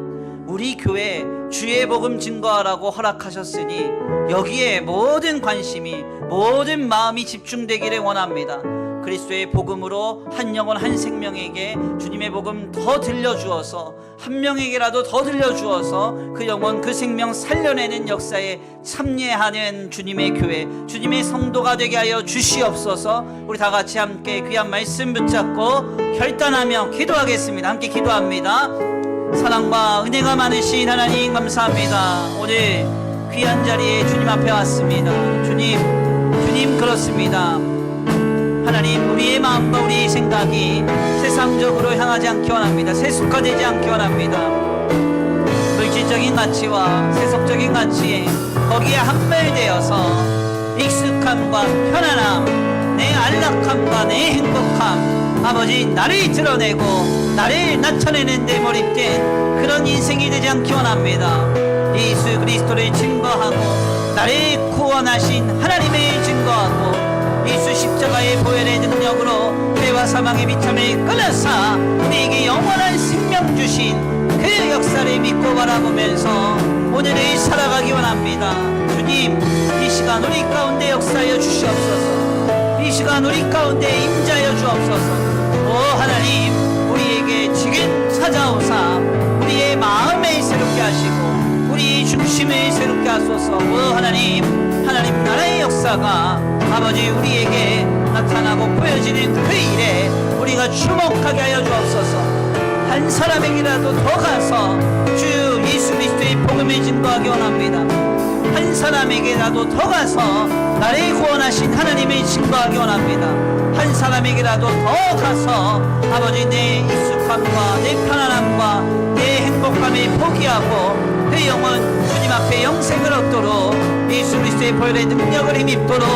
우리 교회 주의 복음 증거하라고 허락하셨으니 여기에 모든 관심이 모든 마음이 집중되기를 원합니다. 그리스도의 복음으로 한 영혼 한 생명에게 주님의 복음 더 들려주어서 한 명에게라도 더 들려주어서 그 영혼 그 생명 살려내는 역사에 참여하는 주님의 교회 주님의 성도가 되게 하여 주시옵소서. 우리 다 같이 함께 귀한 말씀 붙잡고 결단하며 기도하겠습니다. 함께 기도합니다. 사랑과 은혜가 많으신 하나님 감사합니다. 오늘 귀한 자리에 주님 앞에 왔습니다. 주님 그렇습니다. 하나님 우리의 마음과 우리의 생각이 세상적으로 향하지 않기 원합니다. 세속화되지 않기 원합니다. 물질적인 가치와 세속적인 가치에 거기에 함몰되어서 익숙함과 편안함 내 안락함과 내 행복함 아버지 나를 드러내고 나를 나타내는 데 몰입된 그런 인생이 되지 않기 원합니다. 예수 그리스도를 증거하고 나를 구원하신 하나님을 증거하고 예수 십자가의 보혈의 능력으로 죄와 사망의 비참을 끊으사 우리에게 영원한 생명 주신 그 역사를 믿고 바라보면서 오늘을 살아가기 원합니다. 주님, 이 시간 우리 가운데 역사하여 주시옵소서. 이 시간 우리 가운데 임자하여 주옵소서. 오 하나님, 우리에게 지금 찾아오사 우리의 마음을 새롭게 하시고 우리 중심을 새롭게 하소서. 오 하나님, 하나님 나라의 역사가 아버지 우리에게 나타나고 보여지는 그 일에 우리가 주목하게 하여 주옵소서. 한 사람에게라도 더 가서 주 예수 그리스도의 복음을 증거하기 원합니다. 한 사람에게라도 더 가서 나를 구원하신 하나님을 증거하기 원합니다. 한 사람에게라도 더 가서 아버지 내 익숙함과 내 편안함과 내 행복함을 포기하고 그 영혼 주님 앞에 영생을 얻도록 예수 그리스도의 보혈의 능력을 힘입도록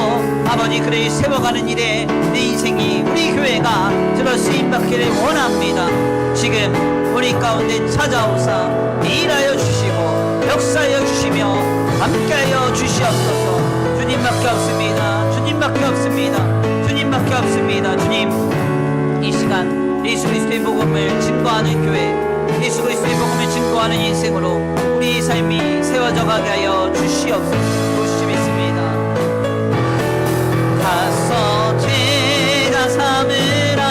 아버지 그를 세워가는 일에 내 인생이 우리 교회가 들어 쓰임받기를 원합니다. 지금 우리 가운데 찾아오사 일하여 주시고 역사하여 주시며 함께하여 주시옵소서. 주님밖에 없습니다. 주님밖에 없습니다. 주님밖에 없습니다. 주님, 이 시간 예수 그리스도의 복음을 증거하는 교회, 예수 그리스도의 복음을 증거하는 인생으로 우리 삶이 세워져 가게 하여 주시옵소서. 도시믿습니다. 가서 제자 삼으라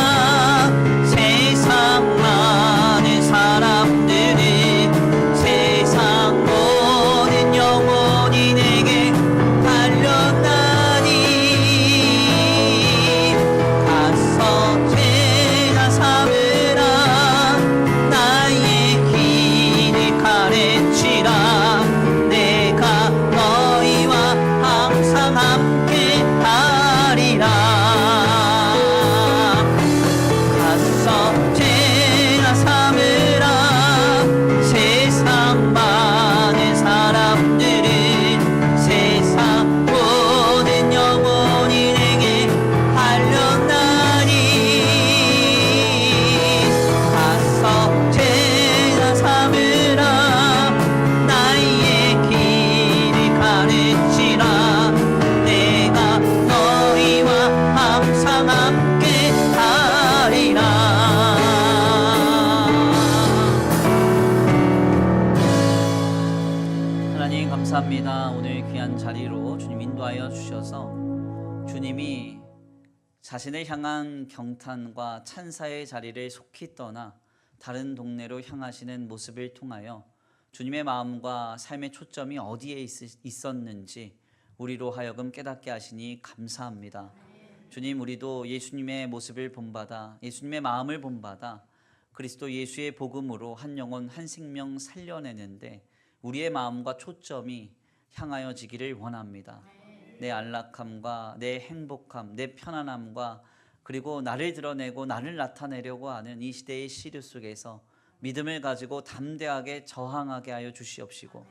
세상 많은 사람들이 세상 모든 영혼이 내게 달렸나니 가서 제자 삼으라 나의 길을 가르치라 내가 너희와 항상 함께 하리라 가서 제자 삼으라 세상 많은 사람들은 세상 모든 영혼이 내게 달렸나니 가서 제자 삼으라 나의 길을 가르치라 내가 너희와 항상 함께 하리라. 하나님 감사합니다. 오늘 귀한 자리로 주님 인도하여 주셔서 주님이 자신을 향한 경탄과 찬사의 자리를 속히 떠나 다른 동네로 향하시는 모습을 통하여 주님의 마음과 삶의 초점이 어디에 있었는지 우리로 하여금 깨닫게 하시니 감사합니다. 주님, 우리도 예수님의 모습을 본받아 예수님의 마음을 본받아 그리스도 예수의 복음으로 한 영혼 한 생명 살려내는데 우리의 마음과 초점이 향하여지기를 원합니다. 내 안락함과 내 행복함, 내 편안함과 그리고 나를 드러내고 나를 나타내려고 하는 이 시대의 시류 속에서 믿음을 가지고 담대하게 저항하게 하여 주시옵시고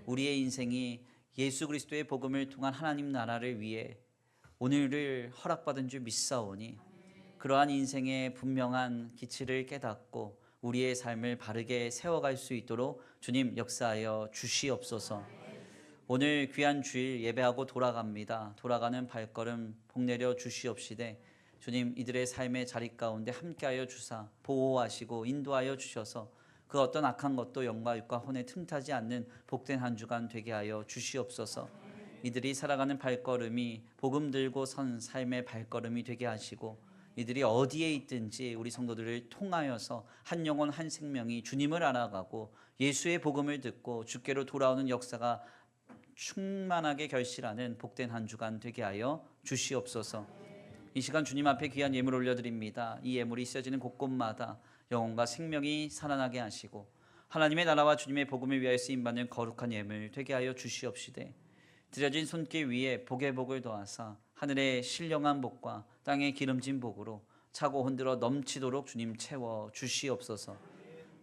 우리의 인생이 예수 그리스도의 복음을 통한 하나님 나라를 위해 오늘을 허락받은 줄 믿사오니 그러한 인생의 분명한 기치를 깨닫고 우리의 삶을 바르게 세워갈 수 있도록 주님 역사하여 주시옵소서. 오늘 귀한 주일 예배하고 돌아갑니다. 돌아가는 발걸음 복내려 주시옵시되 주님 이들의 삶의 자리 가운데 함께하여 주사 보호하시고 인도하여 주셔서 그 어떤 악한 것도 영과 육과 혼에 틈타지 않는 복된 한 주간 되게 하여 주시옵소서. 이들이 살아가는 발걸음이 복음 들고 선 삶의 발걸음이 되게 하시고 이들이 어디에 있든지 우리 성도들을 통하여서 한 영혼 한 생명이 주님을 알아가고 예수의 복음을 듣고 주께로 돌아오는 역사가 충만하게 결실하는 복된 한 주간 되게 하여 주시옵소서. 이 시간 주님 앞에 귀한 예물 올려드립니다. 이 예물이 쓰여지는 곳곳마다 영혼과 생명이 살아나게 하시고 하나님의 나라와 주님의 복음을 위하여 쓰임받는 거룩한 예물 되게 하여 주시옵시되 드려진 손길 위에 복의 복을 더하사 하늘의 신령한 복과 땅의 기름진 복으로 차고 흔들어 넘치도록 주님 채워 주시옵소서.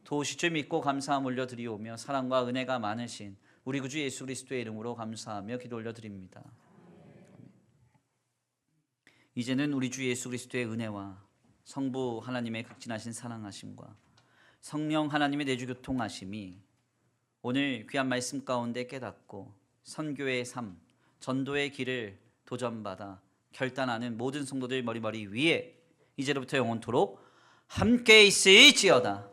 도우실 믿고 감사함 올려드리오며 사랑과 은혜가 많으신 우리 구주 예수 그리스도의 이름으로 감사하며 기도 올려드립니다. 이제는 우리 주 예수 그리스도의 은혜와 성부 하나님의 극진하신 사랑하심과 성령 하나님의 내주 교통하심이 오늘 귀한 말씀 가운데 깨닫고 선교의 삶, 전도의 길을 도전받아 결단하는 모든 성도들 머리머리 위에 이제로부터 영원토록 함께 있을지어다.